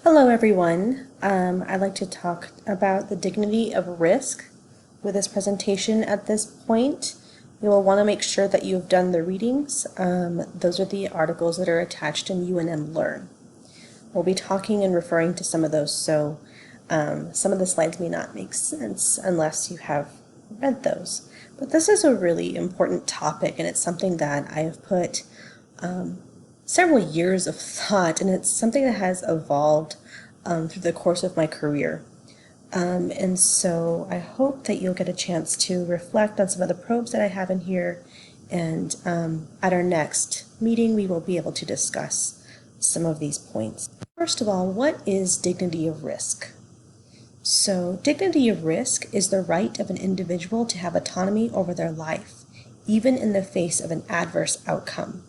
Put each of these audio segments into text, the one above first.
Hello, everyone. I'd like to talk about the dignity of risk with this presentation at this point. You will want to make sure that you've done the readings. Those are the articles that are attached in UNM Learn. We'll be talking and referring to some of those, so some of the slides may not make sense unless you have read those. But this is a really important topic, and it's something that I have put several years of thought, and it's something that has evolved through the course of my career. And so I hope that you'll get a chance to reflect on some of the probes that I have in here, and at our next meeting we will be able to discuss some of these points. First of all, what is dignity of risk? So dignity of risk is the right of an individual to have autonomy over their life, even in the face of an adverse outcome.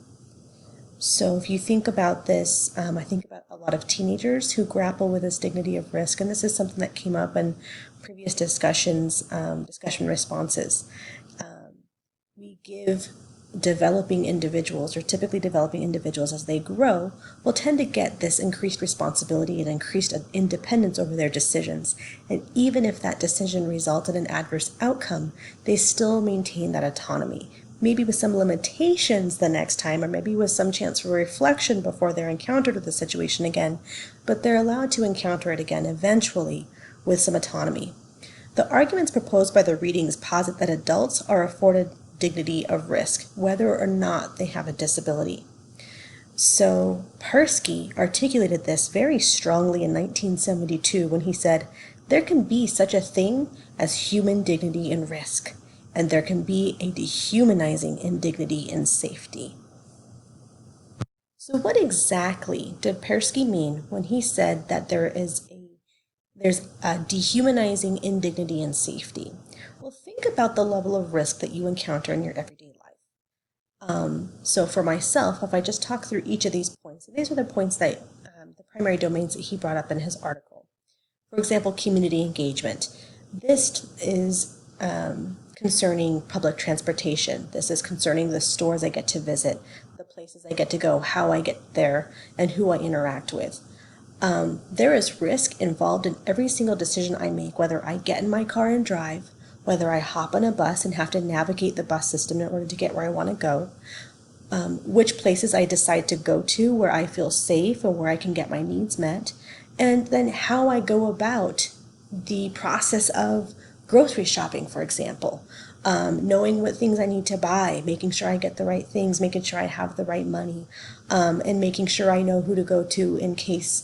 So if you think about this, I think about a lot of teenagers who grapple with this dignity of risk, and this is something that came up in previous discussion responses. We give developing individuals, or typically developing individuals as they grow, will tend to get this increased responsibility and increased independence over their decisions. And even if that decision results in an adverse outcome, they still maintain that autonomy. Maybe with some limitations the next time, or maybe with some chance for reflection before they're encountered with the situation again, but they're allowed to encounter it again eventually with some autonomy. The arguments proposed by the readings posit that adults are afforded dignity of risk, whether or not they have a disability. So Persky articulated this very strongly in 1972 when he said, "There can be such a thing as human dignity in risk, and there can be a dehumanizing indignity in safety." So what exactly did Persky mean when he said that there's a dehumanizing indignity in safety? Well, think about the level of risk that you encounter in your everyday life. So for myself, if I just talk through each of these points, these are the points that the primary domains that he brought up in his article. For example, community engagement. This is concerning public transportation. This is concerning the stores I get to visit, the places I get to go, how I get there, and who I interact with. There is risk involved in every single decision I make, whether I get in my car and drive, whether I hop on a bus and have to navigate the bus system in order to get where I want to go, which places I decide to go to where I feel safe and where I can get my needs met, and then how I go about the process of grocery shopping, for example, knowing what things I need to buy, making sure I get the right things, making sure I have the right money, and making sure I know who to go to in case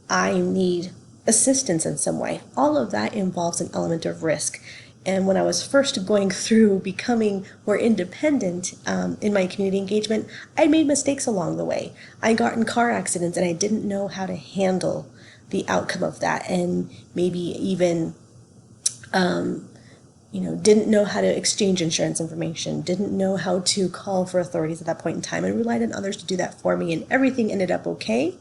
I need assistance in some way. All of that involves an element of risk. And when I was first going through becoming more independent in my community engagement, I made mistakes along the way. I got in car accidents and I didn't know how to handle the outcome of that, and maybe even didn't know how to exchange insurance information, didn't know how to call for authorities at that point in time, and relied on others to do that for me, and everything ended up okay,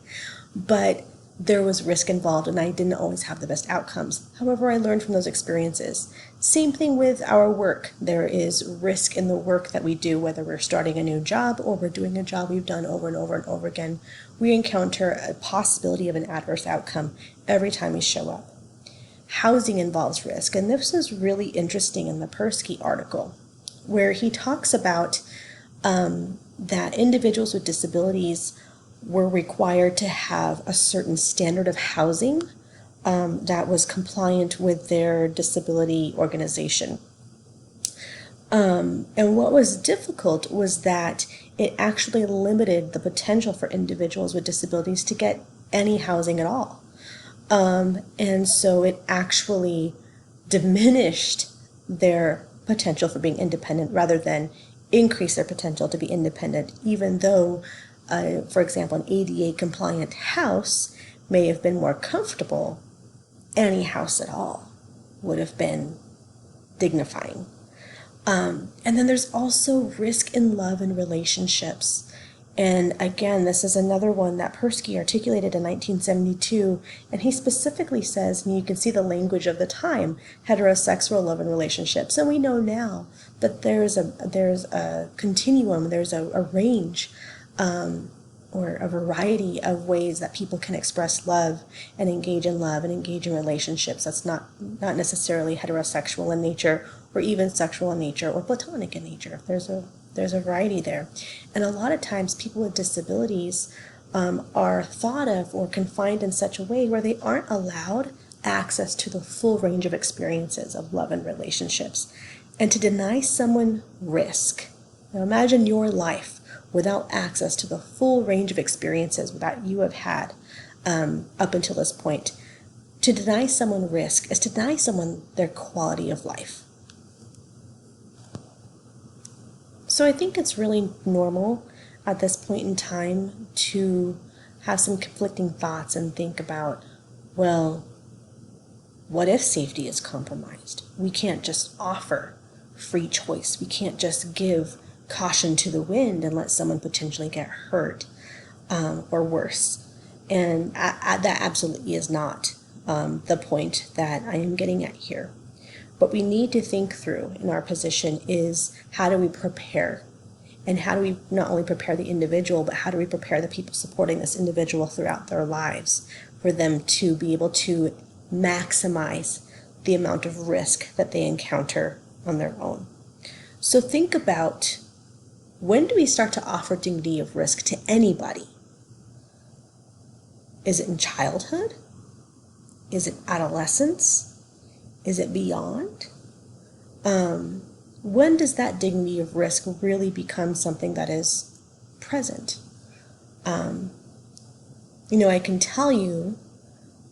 but there was risk involved and I didn't always have the best outcomes. However, I learned from those experiences. Same thing with our work. There is risk in the work that we do, whether we're starting a new job or we're doing a job we've done over and over and over again. We encounter a possibility of an adverse outcome every time we show up. Housing involves risk, and this is really interesting in the Persky article, where he talks about that individuals with disabilities were required to have a certain standard of housing that was compliant with their disability organization. And what was difficult was that it actually limited the potential for individuals with disabilities to get any housing at all. And so it actually diminished their potential for being independent rather than increase their potential to be independent, even though, for example, an ADA compliant house may have been more comfortable. Any house at all would have been dignifying. And then there's also risk in love and relationships. And again, this is another one that Persky articulated in 1972, and he specifically says, and you can see the language of the time, heterosexual love and relationships. And we know now that there's a continuum, there's a range or a variety of ways that people can express love and engage in relationships that's not necessarily heterosexual in nature or even sexual in nature or platonic in nature. There's a variety there. And a lot of times people with disabilities are thought of or confined in such a way where they aren't allowed access to the full range of experiences of love and relationships. And to deny someone risk, now imagine your life without access to the full range of experiences that you have had up until this point. To deny someone risk is to deny someone their quality of life. So I think it's really normal at this point in time to have some conflicting thoughts and think about, well, what if safety is compromised? We can't just offer free choice. We can't just give caution to the wind and let someone potentially get hurt or worse. And that absolutely is not the point that I am getting at here. What we need to think through in our position is, how do we prepare? And how do we not only prepare the individual, but how do we prepare the people supporting this individual throughout their lives for them to be able to maximize the amount of risk that they encounter on their own? So think about, when do we start to offer dignity of risk to anybody? Is it in childhood? Is it adolescence? Is it beyond? When does that dignity of risk really become something that is present? I can tell you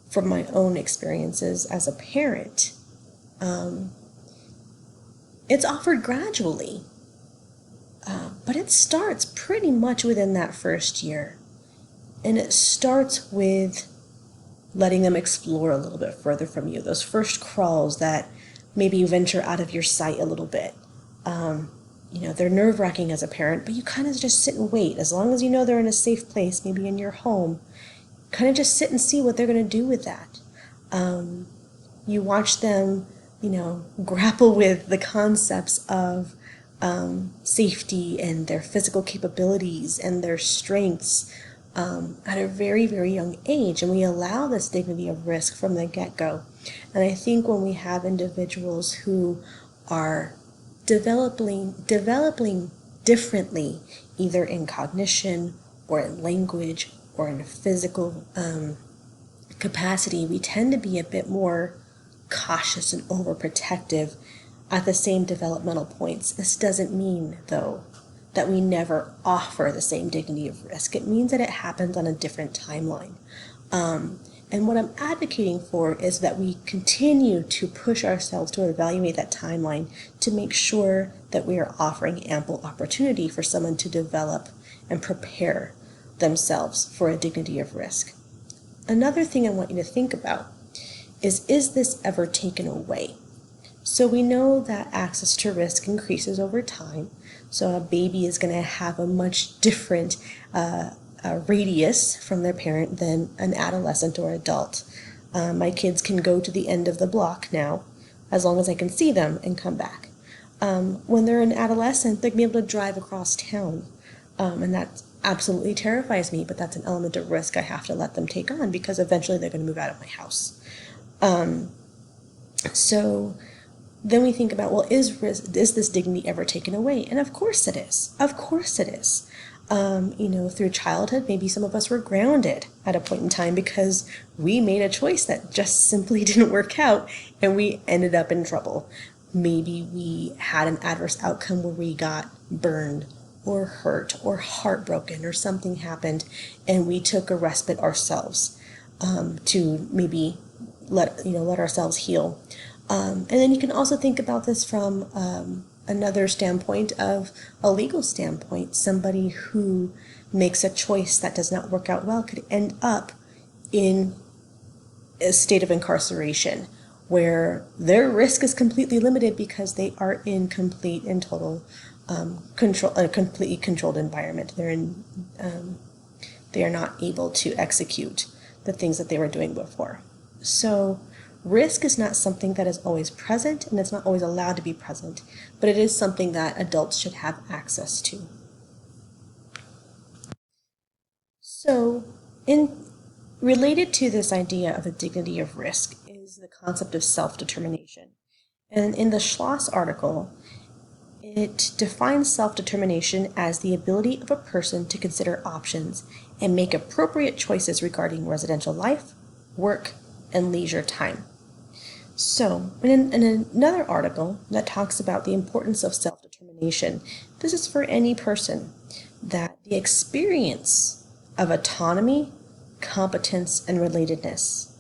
from my own experiences as a parent, it's offered gradually, but it starts pretty much within that first year. And it starts with letting them explore a little bit further from you. Those first crawls that maybe venture out of your sight a little bit. They're nerve-wracking as a parent, but you kind of just sit and wait. As long as you know they're in a safe place, maybe in your home, kind of just sit and see what they're going to do with that. You watch them, grapple with the concepts of safety and their physical capabilities and their strengths at a very, very young age. And we allow this dignity of risk from the get-go. And I think when we have individuals who are developing differently, either in cognition or in language or in physical capacity, we tend to be a bit more cautious and overprotective at the same developmental points. This doesn't mean, though, that we never offer the same dignity of risk. It means that it happens on a different timeline. And what I'm advocating for is that we continue to push ourselves to evaluate that timeline to make sure that we are offering ample opportunity for someone to develop and prepare themselves for a dignity of risk. Another thing I want you to think about is this ever taken away? So we know that access to risk increases over time. So a baby is going to have a much different radius from their parent than an adolescent or adult. My kids can go to the end of the block now, as long as I can see them and come back. When they're an adolescent, they're going to be able to drive across town. And that absolutely terrifies me, but that's an element of risk I have to let them take on, because eventually they're going to move out of my house. So then we think about, well, is this dignity ever taken away? And of course it is. Of course it is. Through childhood, maybe some of us were grounded at a point in time because we made a choice that just simply didn't work out and we ended up in trouble. Maybe we had an adverse outcome where we got burned or hurt or heartbroken or something happened and we took a respite ourselves to maybe let ourselves heal. And then you can also think about this from another standpoint, of a legal standpoint. Somebody who makes a choice that does not work out well could end up in a state of incarceration where their risk is completely limited because they are in complete and total control, a completely controlled environment. They are not able to execute the things that they were doing before. So risk is not something that is always present, and it's not always allowed to be present, but it is something that adults should have access to. So, in related to this idea of the dignity of risk is the concept of self-determination. And in the Schloss article, it defines self-determination as the ability of a person to consider options and make appropriate choices regarding residential life, work, and leisure time. So, in another article that talks about the importance of self-determination, this is for any person, that the experience of autonomy, competence, and relatedness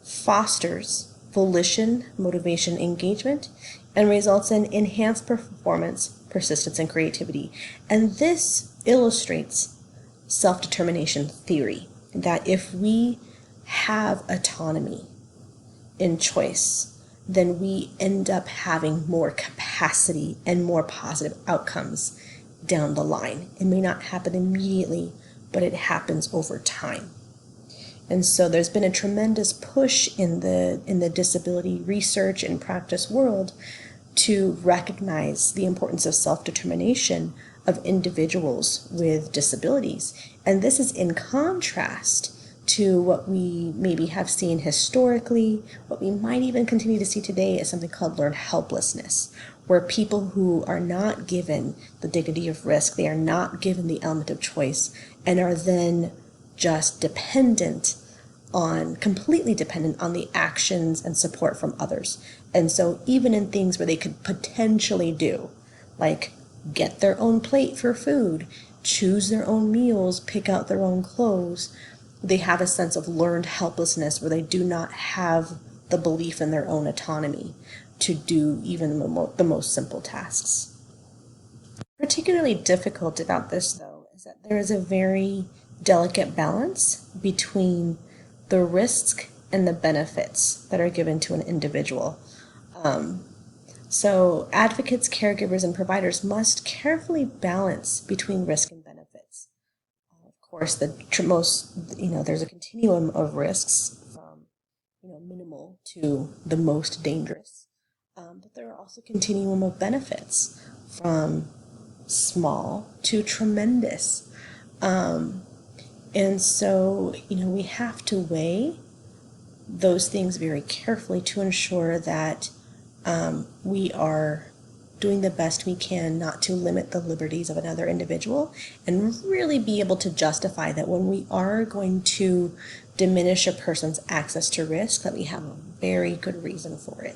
fosters volition, motivation, engagement, and results in enhanced performance, persistence, and creativity. And this illustrates self-determination theory, that if we have autonomy in choice, then we end up having more capacity and more positive outcomes down the line. It may not happen immediately, but it happens over time. And so there's been a tremendous push in the disability research and practice world to recognize the importance of self-determination of individuals with disabilities. And this is in contrast to what we maybe have seen historically, what we might even continue to see today is something called learned helplessness, where people who are not given the dignity of risk, they are not given the element of choice, and are then just completely dependent on the actions and support from others. And so even in things where they could potentially do, like get their own plate for food, choose their own meals, pick out their own clothes, they have a sense of learned helplessness where they do not have the belief in their own autonomy to do even the most simple tasks. Particularly difficult about this, though, is that there is a very delicate balance between the risk and the benefits that are given to an individual. So advocates, caregivers, and providers must carefully balance between risk and benefits. Of course, there's a continuum of risks from minimal to the most dangerous, but there are also a continuum of benefits from small to tremendous. And so, we have to weigh those things very carefully to ensure that we are doing the best we can not to limit the liberties of another individual, and really be able to justify that when we are going to diminish a person's access to risk, that we have a very good reason for it.